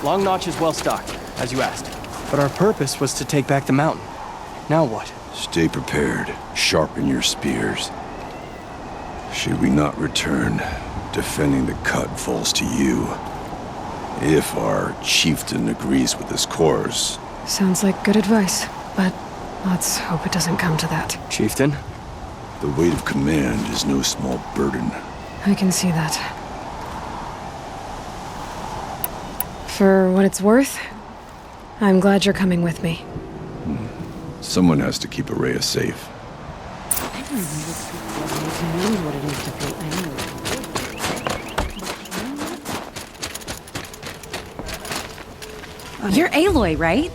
Long Notch is well stocked, as you asked. But our purpose was to take back the mountain. Now what? Stay prepared. Sharpen your spears. Should we not return, defending the cut falls to you. If our chieftain agrees with this course. Sounds like good advice, but let's hope it doesn't come to that. Chieftain? The weight of command is no small burden. I can see that. For what it's worth, I'm glad you're coming with me. Someone has to keep Araya safe. I don't know who knows what it is to feel angry. You're Aloy, right?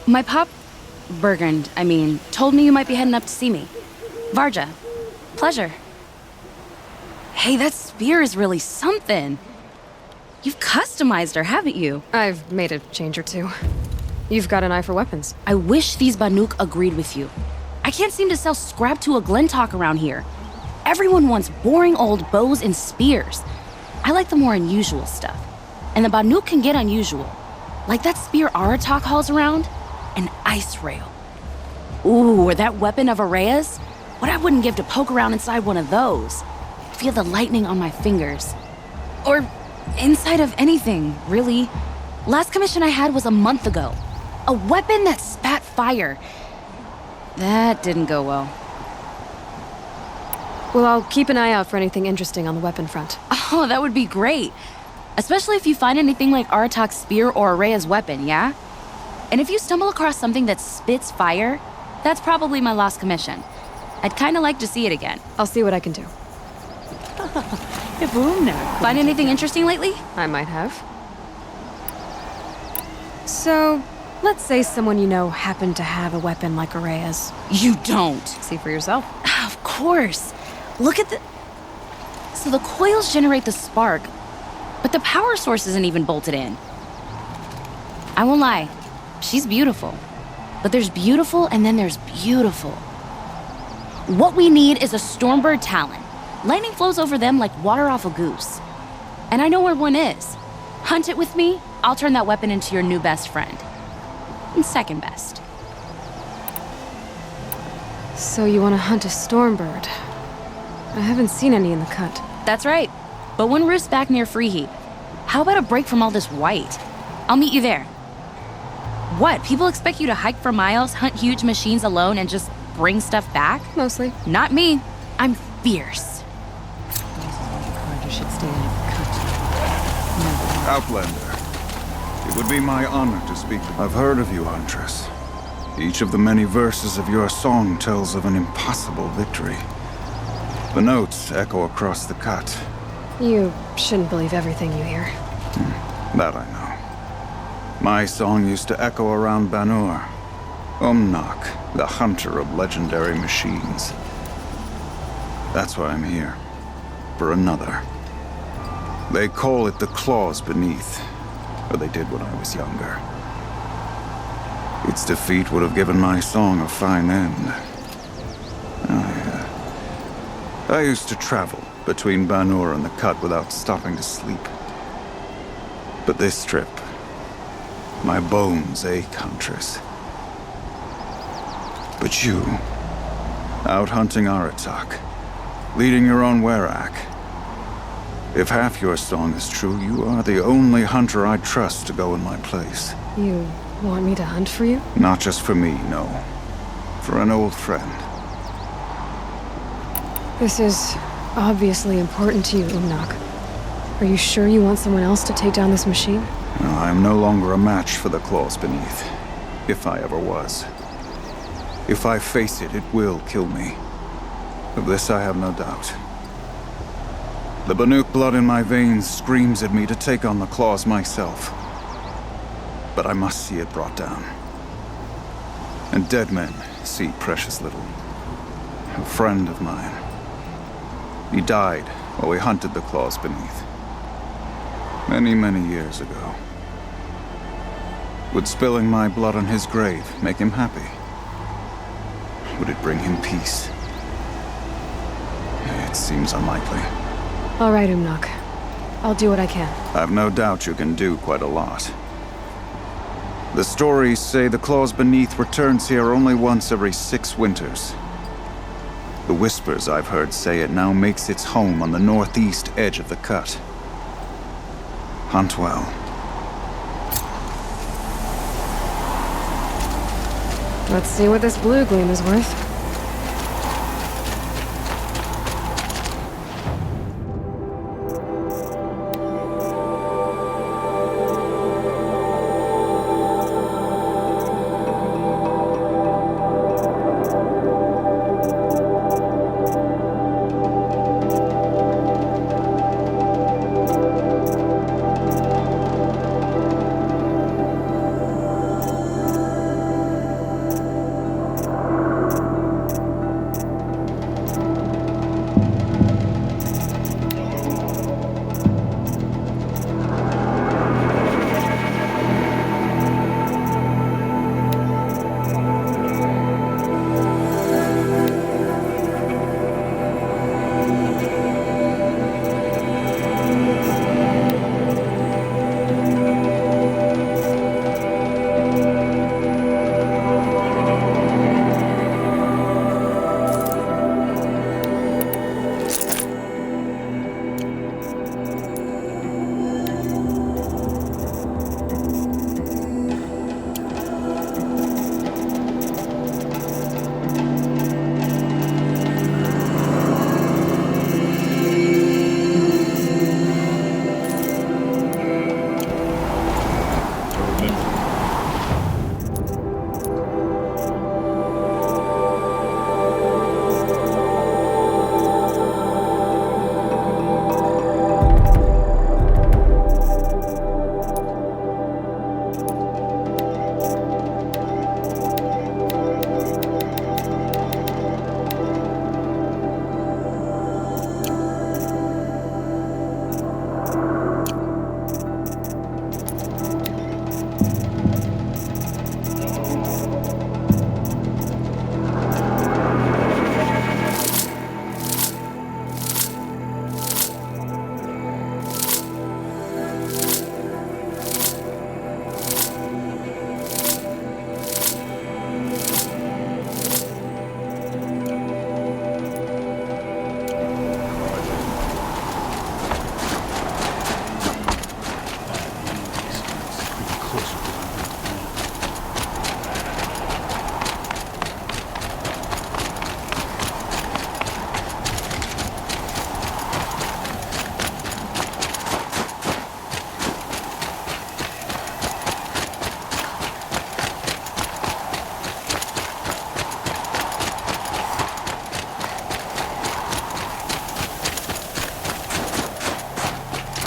My pop... Bergund, I mean, told me you might be heading up to see me. Varja. Pleasure. Hey, that spear is really something. You've customized her, haven't you? I've made a change or two. You've got an eye for weapons. I wish these Banuk agreed with you. I can't seem to sell scrap to a Glentalk around here. Everyone wants boring old bows and spears. I like the more unusual stuff. And the Banuk can get unusual. Like that spear Aratak hauls around. An ice rail. Ooh, or that weapon of Araya's? What I wouldn't give to poke around inside one of those. Feel the lightning on my fingers. Or inside of anything, really. Last commission I had was a month ago. A weapon that spat fire. That didn't go well. Well, I'll keep an eye out for anything interesting on the weapon front. Oh, that would be great. Especially if you find anything like Aratak's spear or Araya's weapon, yeah? And if you stumble across something that spits fire, that's probably my lost commission. I'd kinda like to see it again. I'll see what I can do. Find anything interesting lately? I might have. So, let's say someone you know happened to have a weapon like Araya's. You don't. See for yourself. Of course. Look at the... So the coils generate the spark, but the power source isn't even bolted in. I won't lie. She's beautiful. But there's beautiful and then there's beautiful. What we need is a Stormbird Talon. Lightning flows over them like water off a goose. And I know where one is. Hunt it with me, I'll turn that weapon into your new best friend. And second best. So you want to hunt a Stormbird? I haven't seen any in the cut. That's right. But one roosts back near Freeheap. How about a break from all this white? I'll meet you there. What, people expect you to hike for miles, hunt huge machines alone, and just bring stuff back? Mostly. Not me. I'm fierce. Outlander, it would be my honor to speak. I've heard of you, Huntress. Each of the many verses of your song tells of an impossible victory. The notes echo across the cut. You shouldn't believe everything you hear. That I know. My song used to echo around Banur. Umnak, the hunter of legendary machines. That's why I'm here. For another. They call it the claws beneath. Or they did when I was younger. Its defeat would have given my song a fine end. I used to travel between Banur and the cut without stopping to sleep. But this trip, my bones ache, Huntress. But you, out hunting Aratak, leading your own Werak. If half your song is true, you are the only hunter I trust to go in my place. You want me to hunt for you? Not just for me, no. For an old friend. This is obviously important to you, Umnak. Are you sure you want someone else to take down this machine? Well, I am no longer a match for the claws beneath. If I ever was. If I face it, it will kill me. Of this I have no doubt. The Banuk blood in my veins screams at me to take on the claws myself. But I must see it brought down. And dead men see precious little. A friend of mine. He died while we hunted the claws beneath. Many, many years ago. Would spilling my blood on his grave make him happy? Would it bring him peace? It seems unlikely. All right, Umnak. I'll do what I can. I've no doubt you can do quite a lot. The stories say the claws beneath returns here only once every 6 winters. The whispers I've heard say it now makes its home on the northeast edge of the cut. Hunt well. Let's see what this blue gleam is worth.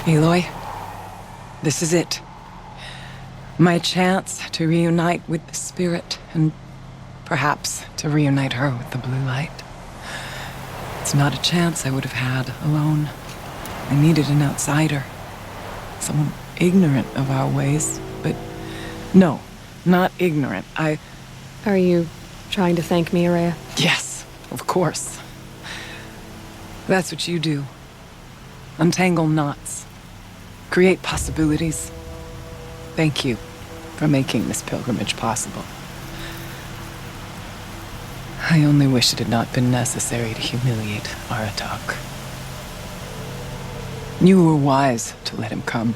Aloy, this is it. My chance to reunite with the spirit, and perhaps to reunite her with the blue light. It's not a chance I would have had alone. I needed an outsider. Someone ignorant of our ways, but no, not ignorant. Are you trying to thank me, Araya? Yes, of course. That's what you do. Untangle knots. Create possibilities. Thank you for making this pilgrimage possible. I only wish it had not been necessary to humiliate Aratak. You were wise to let him come.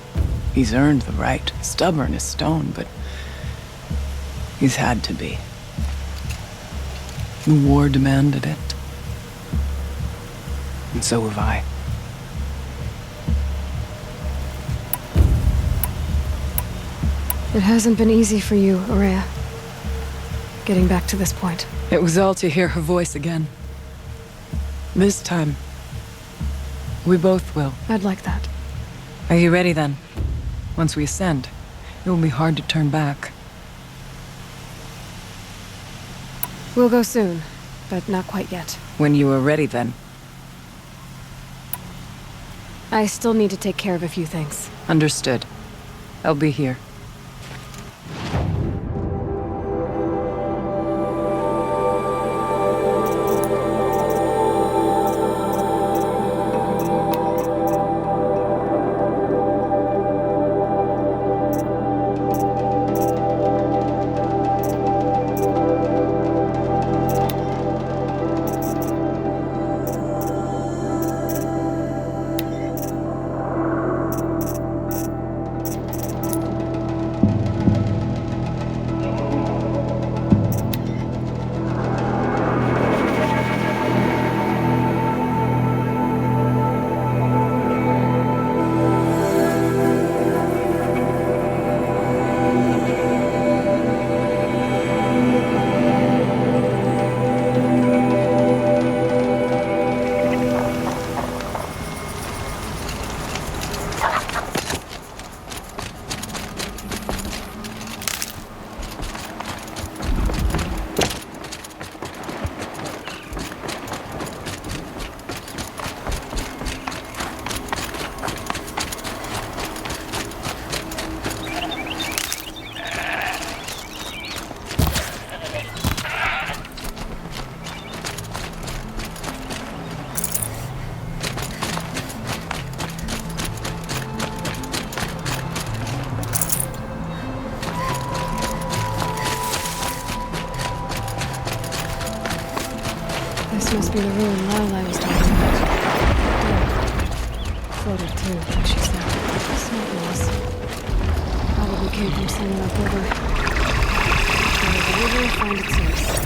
He's earned the right, stubborn as stone, but he's had to be. The war demanded it. And so have I. It hasn't been easy for you, Araya. Getting back to this point. It was all to hear her voice again. This time, we both will. I'd like that. Are you ready then? Once we ascend, it will be hard to turn back. We'll go soon, but not quite yet. When you are ready then. I still need to take care of a few things. Understood. I'll be here. Must be the ruin Aloy was talking about. Yeah. Floated too, like she said. Smoke loss. Probably came from somewhere upriver. Where the river find its source.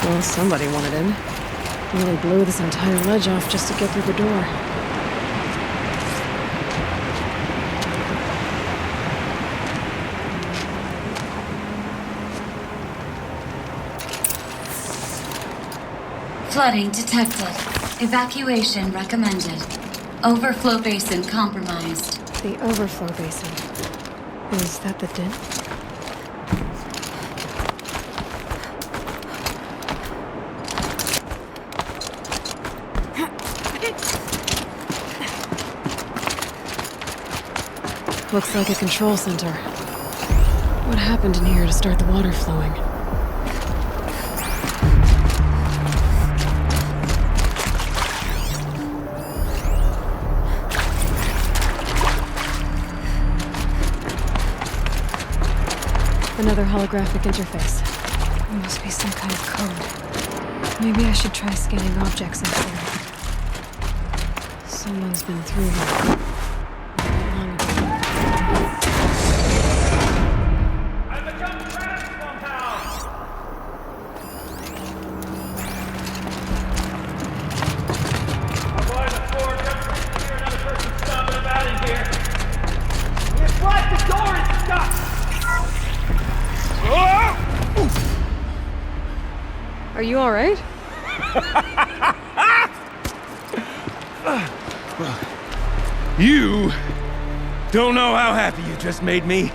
Well, somebody wanted in. Really blew this entire ledge off just to get through the door. Flooding detected. Evacuation recommended. Overflow basin compromised. The overflow basin. Is that the din? Looks like a control center. What happened in here to start the water flowing? Another holographic interface. It must be some kind of code. Maybe I should try scanning objects in here. Someone's been through here. Not long ago. I've become trapped somehow! Oh boy, the floor comes here, another person stomping about in here. It's like the door is stuck! Are you alright? You don't know how happy you just made me.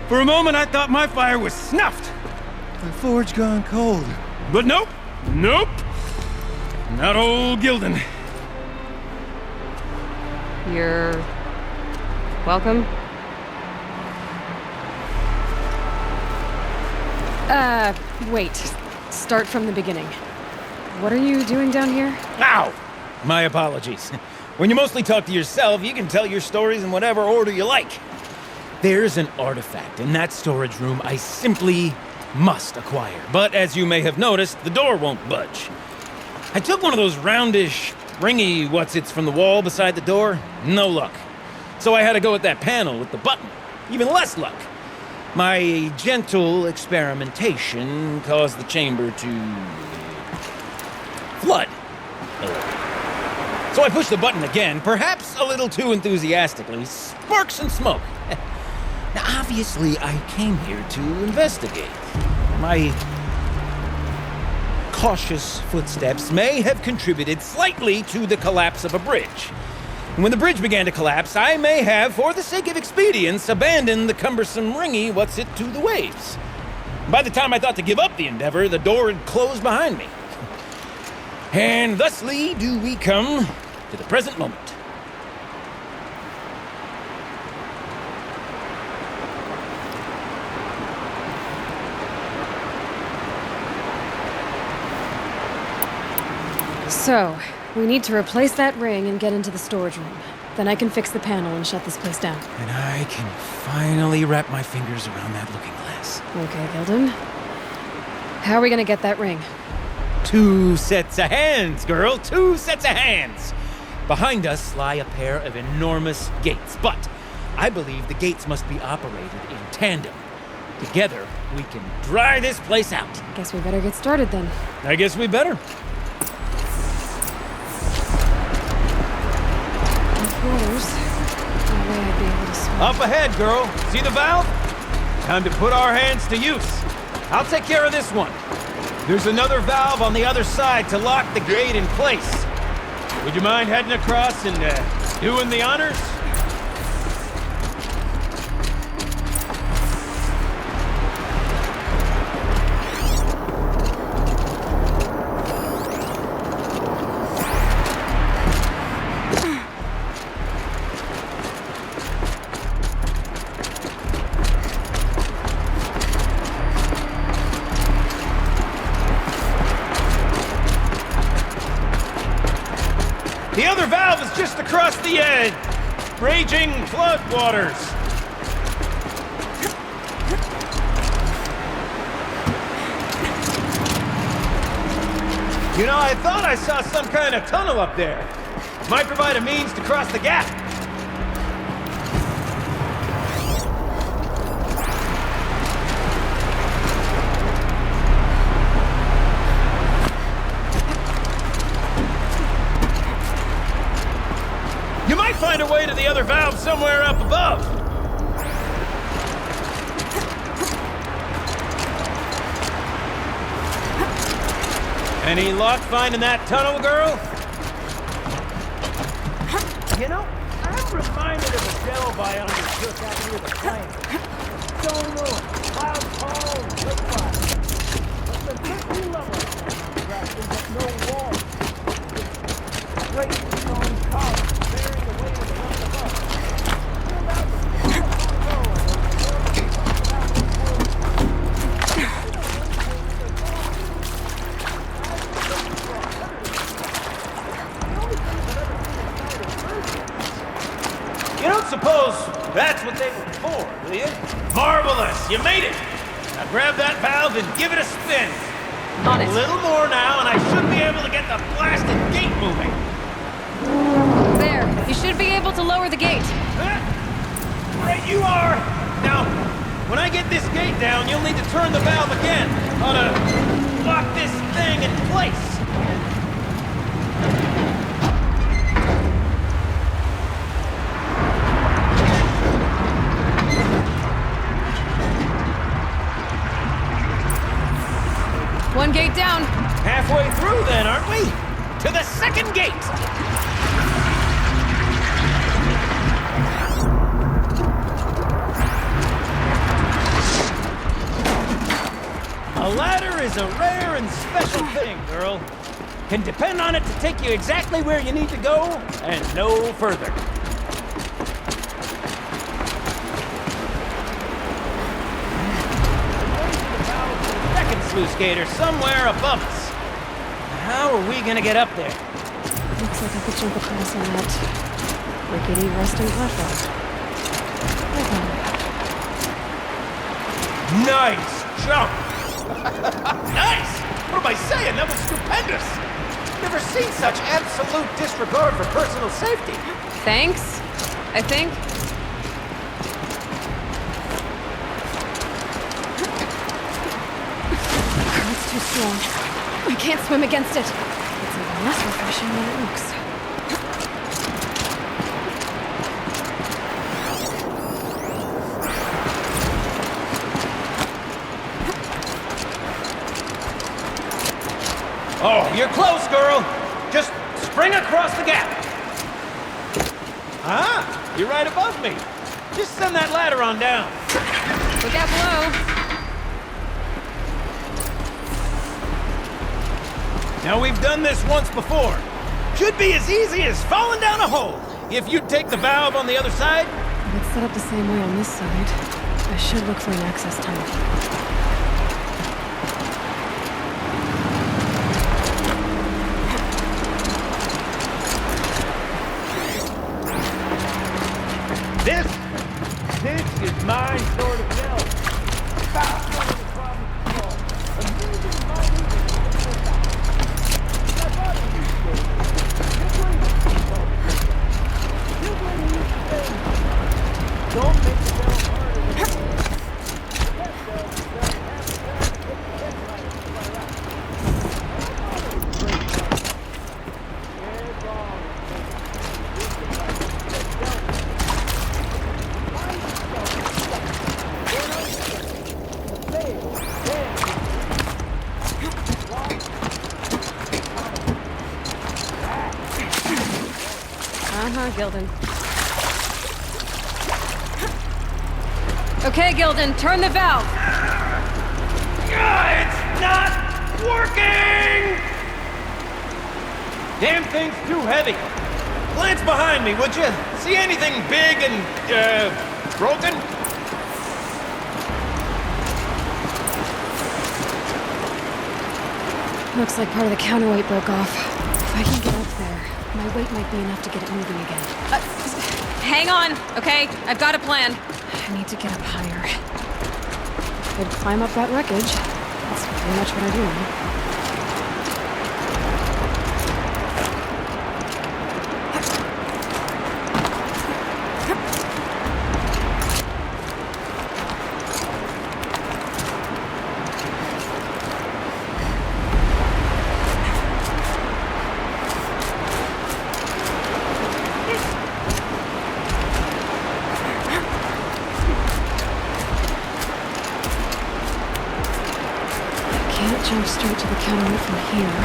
For a moment, I thought my fire was snuffed. The forge gone cold. But nope, nope. Not old Gildan. You're... welcome? Wait. Start from the beginning. What are you doing down here? Ow! My apologies. When you mostly talk to yourself, you can tell your stories in whatever order you like. There's an artifact in that storage room I simply must acquire. But as you may have noticed, the door won't budge. I took one of those roundish, ringy what's-its from the wall beside the door. No luck. So I had to go with that panel with the button. Even less luck. My gentle experimentation caused the chamber to... flood. So I pushed the button again, perhaps a little too enthusiastically. Sparks and smoke. Now, obviously, I came here to investigate. My cautious footsteps may have contributed slightly to the collapse of a bridge. And when the bridge began to collapse, I may have, for the sake of expedience, abandoned the cumbersome ringy what's-it to the waves. By the time I thought to give up the endeavor, the door had closed behind me. And thusly do we come to the present moment. So, we need to replace that ring and get into the storage room. Then I can fix the panel and shut this place down. And I can finally wrap my fingers around that looking glass. Okay, Gildan. How are we gonna get that ring? 2 sets of hands, girl. 2 sets of hands. Behind us lie a pair of enormous gates, but I believe the gates must be operated in tandem. Together, we can dry this place out. Guess we better get started then. I guess we better. Quarters. No way I'd be able to swim. Up ahead, girl. See the valve? Time to put our hands to use. I'll take care of this one. There's another valve on the other side to lock the gate in place. Would you mind heading across and doing the honors? The other valve is just across the edge. Raging flood waters. You know, I thought I saw some kind of tunnel up there. Might provide a means to cross the gap. another valve somewhere up above. Any luck finding that tunnel, girl? You know, I'm reminded of a delve I undertook out here with a plane. Stone Ruin, cloud tall, and lake fire. But the 50 level, crashing but no walls. Great stone column bearing the weight of the rest of us. Filled out with You don't suppose that's what they were for, do you? Marvelous! You made it! Now grab that valve and give it a spin. On it. A little more now, and I should be able to get the blasted gate moving. There. You should be able to lower the gate. Right you are! Now, when I get this gate down, you'll need to turn the valve again. Ought to lock this thing in place. One gate down. Halfway through then, aren't we? To the second gate! A ladder is a rare and special thing, girl. Can depend on it to take you exactly where you need to go, and no further. Second sluice gator somewhere above us. How are we gonna get up there? Looks like I could jump across on that rickety rusting platform. Nice jump! Nice! What am I saying? That was stupendous! Never seen such absolute disregard for personal safety. Thanks, I think. It's too strong. I can't swim against it. It's even less refreshing than it looks. Oh, you're close, girl! Just spring across the gap! Ah, you're right above me. Just send that ladder on down. Look out below. Now, we've done this once before. Should be as easy as falling down a hole. If you take the valve on the other side. If it's set up the same way on this side, I should look for an access tunnel. This is my sort of hell. Fast one of the problem solved. Amazing minute. Don't make the bell Gildan. Okay, Gildan, turn the valve. It's not working! Damn thing's too heavy. Glance behind me, would you? See anything big and, broken? Looks like part of the counterweight broke off. If I can get up there, my weight might be enough to get it moving again. Hang on, okay? I've got a plan. I need to get up higher. Could climb up that wreckage. That's pretty much what I do now. can't jump straight to the counterweight from here.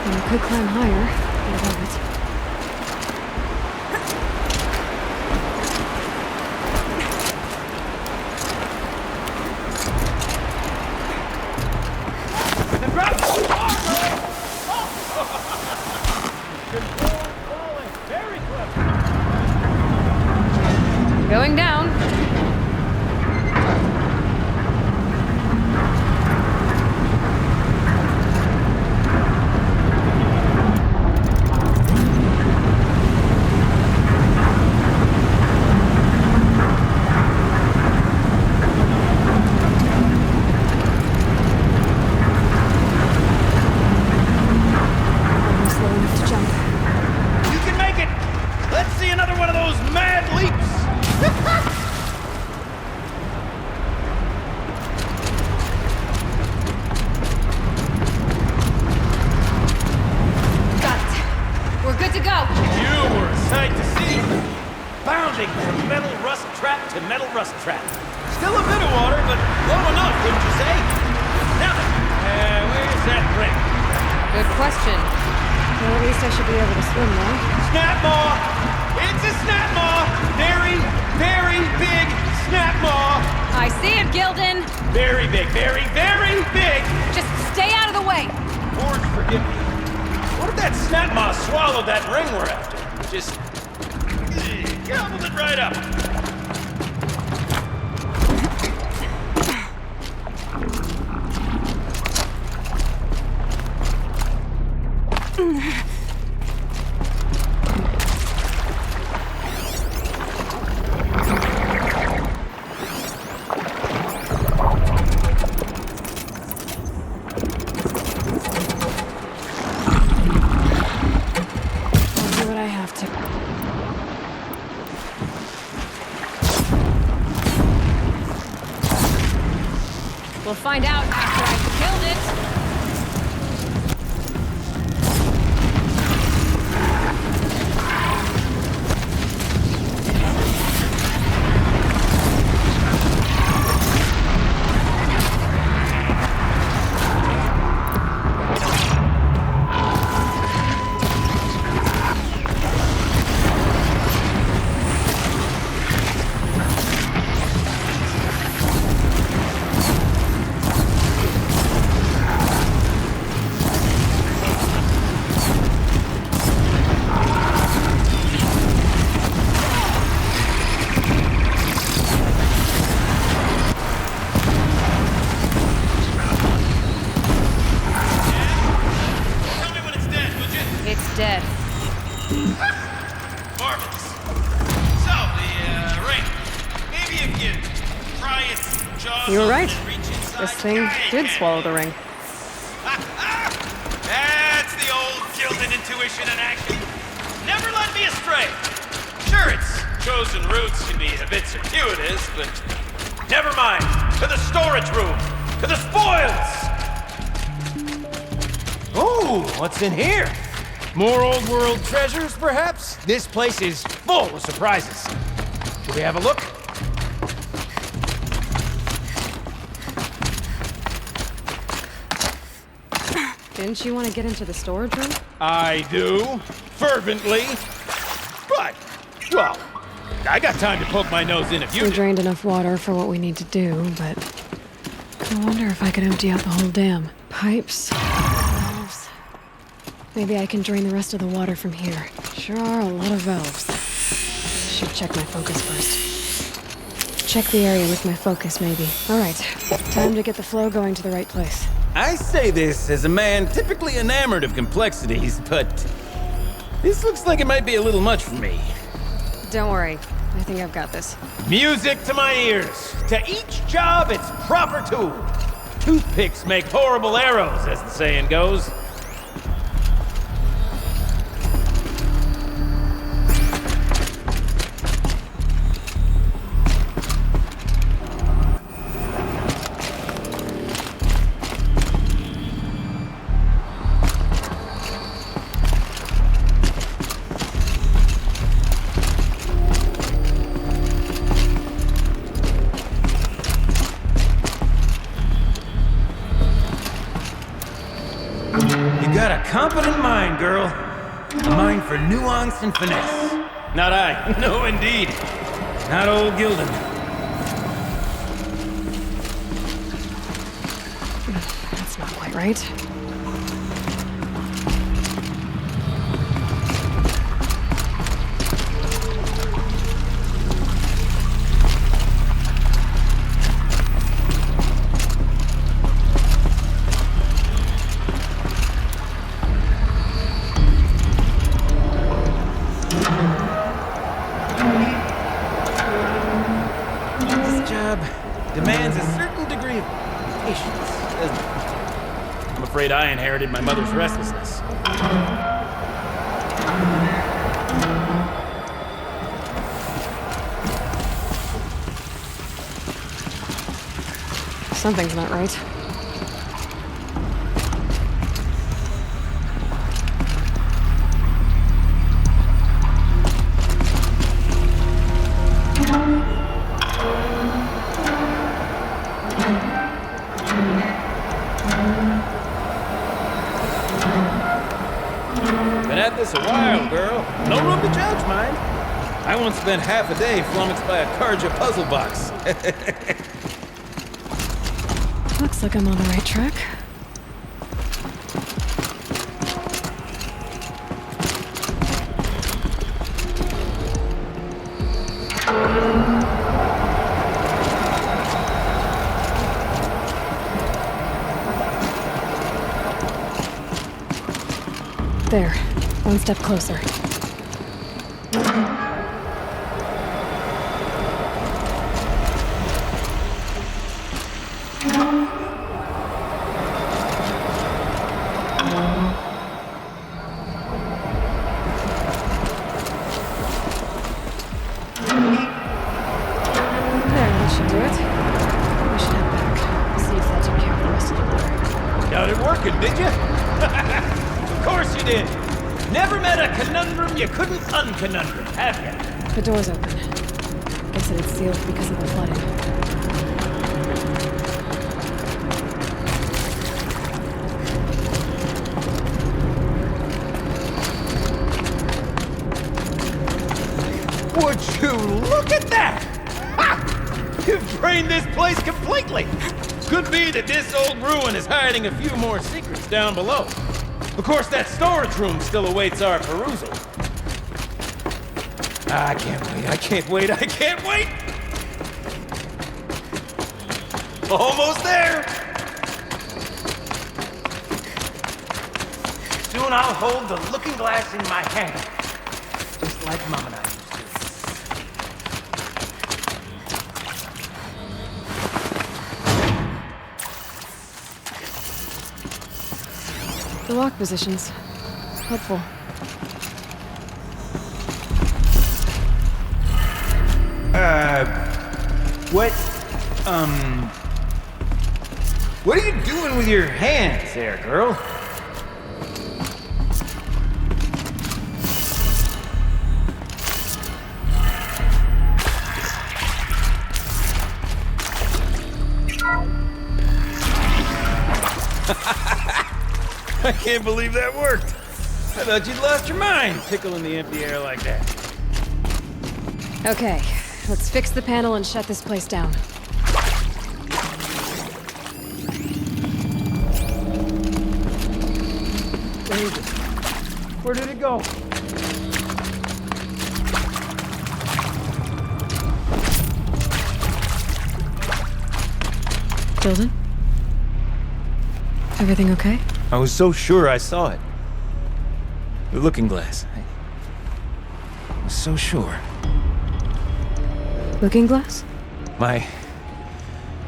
And I could climb higher, get above it. Going down. Almost low enough to jump. You can make it! Let's see another one of those mad leaps! Got it. We're good to go. You were a sight to see. Bounding from metal rust trap to metal rust trap. Still a bit of water, but low enough, wouldn't you say? Now then, where's that ring? Good question. Well, at least I should be able to swim now. Snap maw! It's a snap maw! Very, very big snap maw! I see it, Gildan. Very big, very, very big! Just stay out of the way. Lord, forgive me. What if that snap maw swallowed that ring we're after? Just gobbled it right up. I'll do what I have to. We'll find out after I've killed it. Tell me when it's dead, would you? It's dead. Marvelous. So, the ring. Maybe if you pry its jaws You were right. and reach inside. This thing did swallow the ring. That's the old Gildan intuition in action. Never led me astray. Sure, its chosen routes can be a bit circuitous, but never mind. To the storage room. To the spoils. Ooh, what's in here? More old world treasures, perhaps? This place is full of surprises. Should we have a look? Didn't you want to get into the storage room? I do, fervently. But, well, I got time to poke my nose in if you We do. drained enough water for what we need to do, but I wonder if I could empty out the whole dam. Pipes, valves. Maybe I can drain the rest of the water from here. Sure are a lot of valves. Should check my focus first. Check the area with my focus, maybe. All right, time to get the flow going to the right place. I say this as a man typically enamored of complexities, but this looks like it might be a little much for me. Don't worry, I think I've got this. Music to my ears. To each job, its proper tool. Toothpicks make horrible arrows, as the saying goes. competent mind, girl. A mind for nuance and finesse. Not I. No, indeed. Not old Gildan. That's not quite right. Demands a certain degree of patience, doesn't it? I'm afraid I inherited my mother's restlessness. Something's not right. Been at this a while, girl. No room to judge, mind. I once spent half a day flummoxed by a Karja puzzle box. Looks like I'm on the right track. There. One step closer. Did you? Of course you did. Never met a conundrum you couldn't unconundrum, have you? The door's open. They said it's sealed because of the flooding. Would you look at that? Ha! You've drained this place completely. Could be that this old ruin is hiding a few more secrets down below. Of course, that storage room still awaits our perusal. I can't wait, I can't wait, I can't wait! Almost there! Soon I'll hold the looking glass in my hand. Just like Mom and I used to. The lock positions. Helpful. What are you doing with your hands there, girl? I can't believe that worked. I thought you'd lost your mind, tickling the empty air like that. Okay, let's fix the panel and shut this place down. Where did it go? Gildan? Everything okay? I was so sure I saw it. The looking glass. I was so sure. Looking glass? My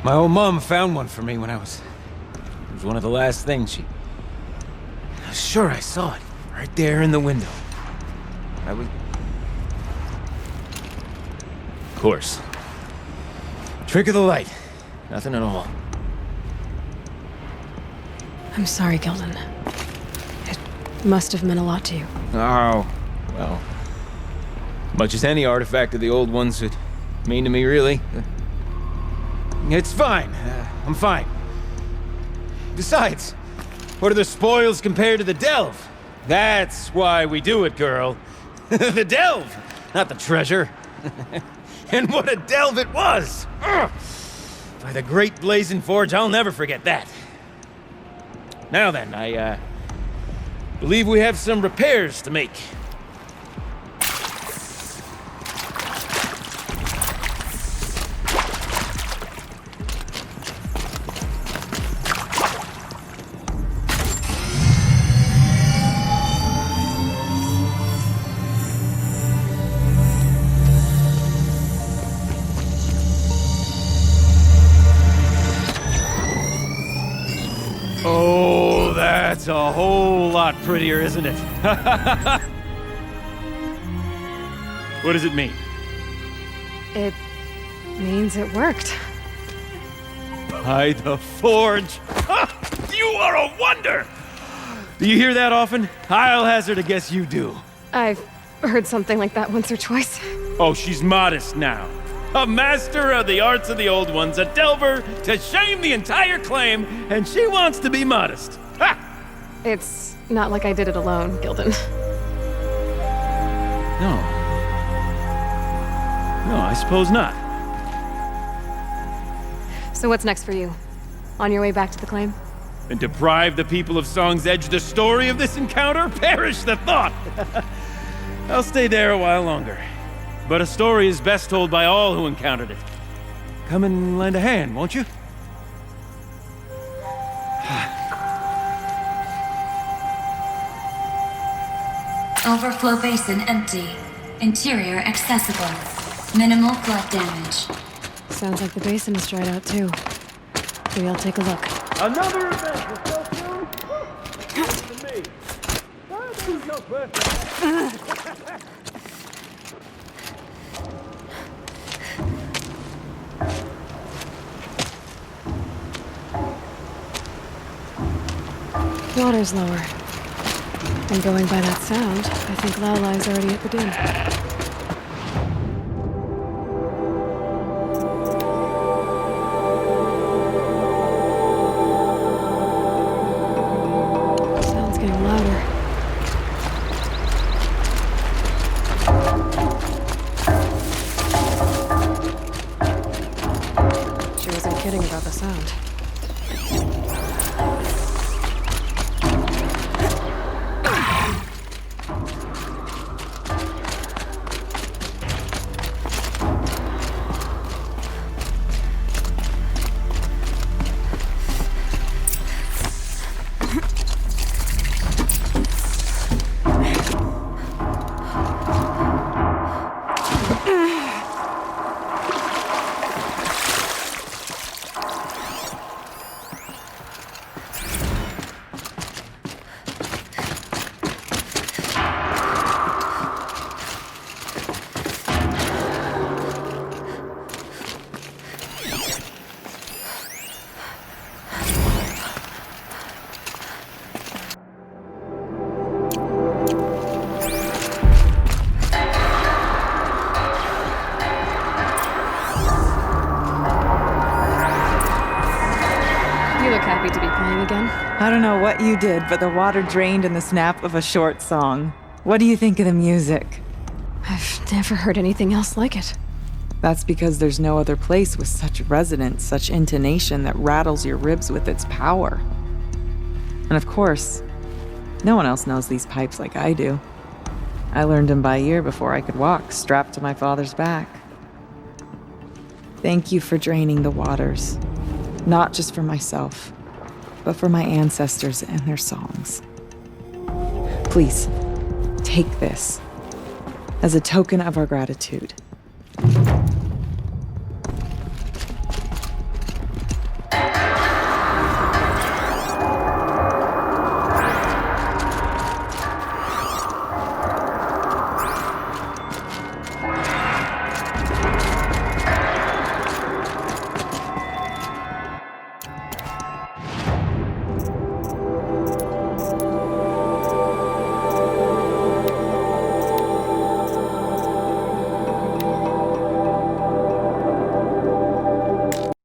old mom found one for me when I was... It was one of the last things she... I was sure I saw it. Right there in the window. I was... Of course. Trick of the light. Nothing at all. I'm sorry, Gildan. It must have meant a lot to you. Oh, well... Much as any artifact of the old ones would mean to me, really. It's fine. I'm fine. Besides, What are the spoils compared to the delve? That's why we do it, girl. The delve, not the treasure. And what a delve it was! Ugh. By the great blazing forge, I'll never forget that. Now then, I believe we have some repairs to make. Oh, that's a whole lot prettier, isn't it? What does it mean? It means it worked. By the forge! You are a wonder! Do you hear that often? I'll hazard a guess you do. I've heard something like that once or twice. Oh, she's modest now. A master of the arts of the old ones, a delver to shame the entire claim, and she wants to be modest. Ha! It's not like I did it alone, Gildan. No, I suppose not. So what's next for you? On your way back to the claim? And deprive the people of Song's Edge the story of this encounter? Perish the thought! I'll stay there a while longer. But a story is best told by all who encountered it. Come and lend a hand, won't you? Overflow basin empty. Interior accessible. Minimal flood damage. Sounds like the basin is dried out too. Maybe I'll take a look. Another event was so soon? To me. There's no question. Water's lower. And going by that sound, I think Aloy's already at the den. Sound's getting louder. She wasn't kidding about the sound. Happy to be playing again. I don't know what you did, but the water drained in the snap of a short song. What do you think of the music? I've never heard anything else like it. That's because there's no other place with such resonance, such intonation that rattles your ribs with its power. And of course, no one else knows these pipes like I do. I learned them by ear before I could walk, strapped to my father's back. Thank you for draining the waters. Not just for myself, but for my ancestors and their songs. Please, take this as a token of our gratitude.